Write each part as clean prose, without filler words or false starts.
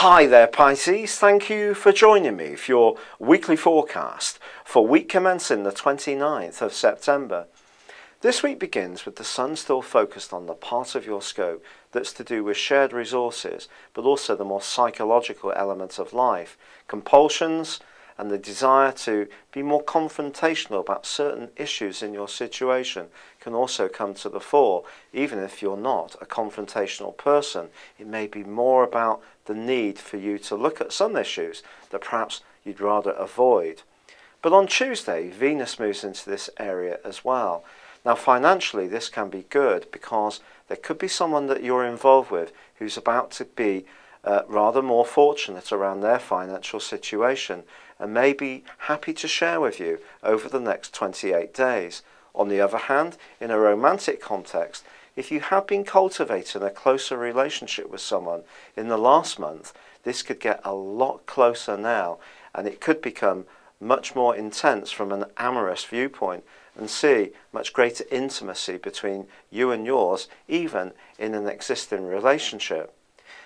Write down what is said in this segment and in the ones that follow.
Hi there Pisces, thank you for joining me for your weekly forecast for week commencing the 29th of September. This week begins with the Sun still focused on the part of your scope that's to do with shared resources, but also the more psychological elements of life, compulsions, and the desire to be more confrontational about certain issues in your situation can also come to the fore. Even if you're not a confrontational person, it may be more about the need for you to look at some issues that perhaps you'd rather avoid. But on Tuesday, Venus moves into this area as well. Now financially this can be good because there could be someone that you're involved with who's about to be rather more fortunate around their financial situation and may be happy to share with you over the next 28 days. On the other hand, in a romantic context, if you have been cultivating a closer relationship with someone in the last month, this could get a lot closer now, and it could become much more intense from an amorous viewpoint and see much greater intimacy between you and yours, even in an existing relationship.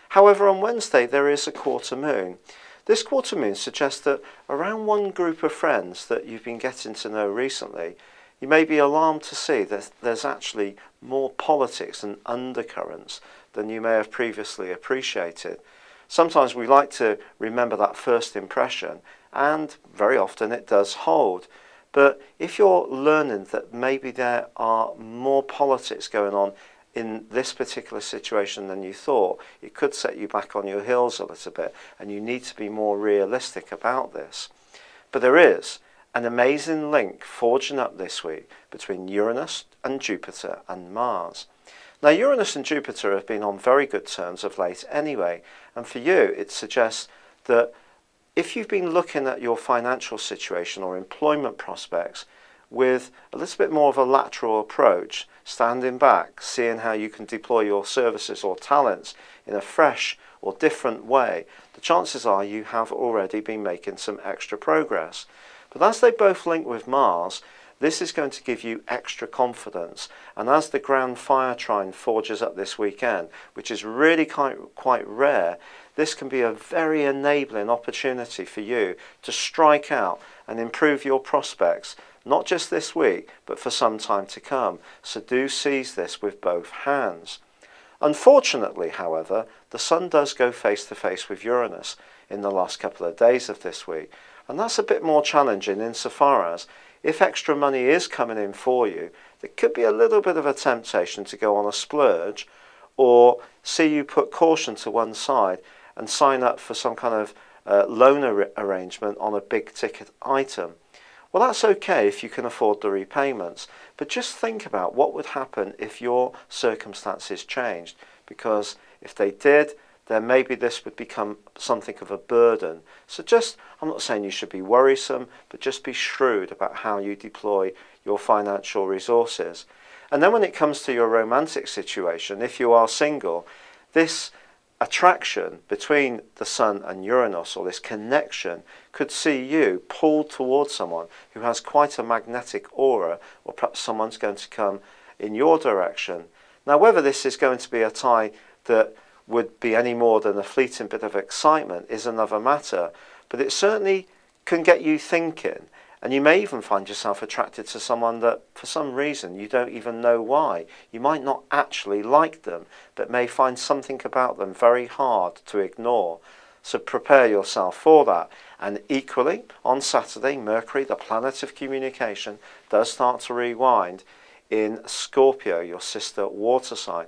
However, on Wednesday there is a quarter moon. This quarter moon suggests that around one group of friends that you've been getting to know recently, you may be alarmed to see that there's actually more politics and undercurrents than you may have previously appreciated. Sometimes we like to remember that first impression, and very often it does hold. But if you're learning that maybe there are more politics going on in this particular situation than you thought, it could set you back on your heels a little bit, and you need to be more realistic about this. But there is an amazing link forging up this week between Uranus and Jupiter and Mars. Now Uranus and Jupiter have been on very good terms of late anyway, and for you it suggests that if you've been looking at your financial situation or employment prospects with a little bit more of a lateral approach, standing back, seeing how you can deploy your services or talents in a fresh or different way, the chances are you have already been making some extra progress. But as they both link with Mars, this is going to give you extra confidence. And as the Grand Fire Trine forges up this weekend, which is really quite rare, this can be a very enabling opportunity for you to strike out and improve your prospects, not just this week, but for some time to come. So do seize this with both hands. Unfortunately, however, the Sun does go face to face with Uranus in the last couple of days of this week. And that's a bit more challenging insofar as if extra money is coming in for you, there could be a little bit of a temptation to go on a splurge or see you put caution to one side and sign up for some kind of loan arrangement on a big ticket item. Well, that's okay if you can afford the repayments, but just think about what would happen if your circumstances changed, because if they did, then maybe this would become something of a burden. So I'm not saying you should be worrisome, but just be shrewd about how you deploy your financial resources. And then when it comes to your romantic situation, if you are single, this attraction between the Sun and Uranus, or this connection, could see you pulled towards someone who has quite a magnetic aura, or perhaps someone's going to come in your direction. Now, whether this is going to be a tie that would be any more than a fleeting bit of excitement is another matter, but it certainly can get you thinking, and you may even find yourself attracted to someone that for some reason you don't even know why. You might not actually like them, but may find something about them very hard to ignore. So prepare yourself for that. And equally, on Saturday, Mercury, the planet of communication, does start to rewind in Scorpio, your sister water sign.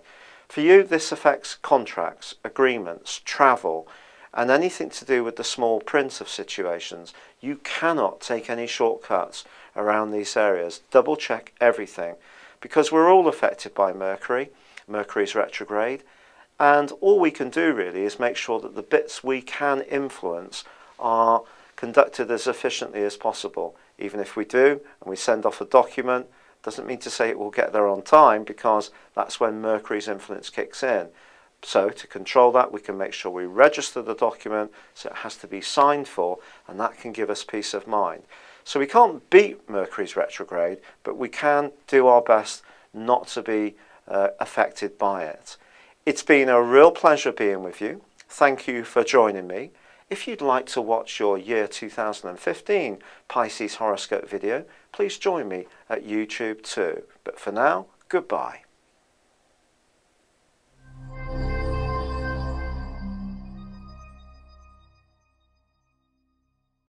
For you, this affects contracts, agreements, travel, and anything to do with the small print of situations. You cannot take any shortcuts around these areas. Double check everything, because we're all affected by Mercury. Mercury's retrograde, and all we can do really is make sure that the bits we can influence are conducted as efficiently as possible. Even if we do and we send off a document, doesn't mean to say it will get there on time, because that's when Mercury's influence kicks in. So to control that, we can make sure we register the document, so it has to be signed for, and that can give us peace of mind. So we can't beat Mercury's retrograde, but we can do our best not to be affected by it. It's been a real pleasure being with you. thank you for joining me. If you'd like to watch your year 2015 Pisces horoscope video, please join me at YouTube too. But for now, goodbye.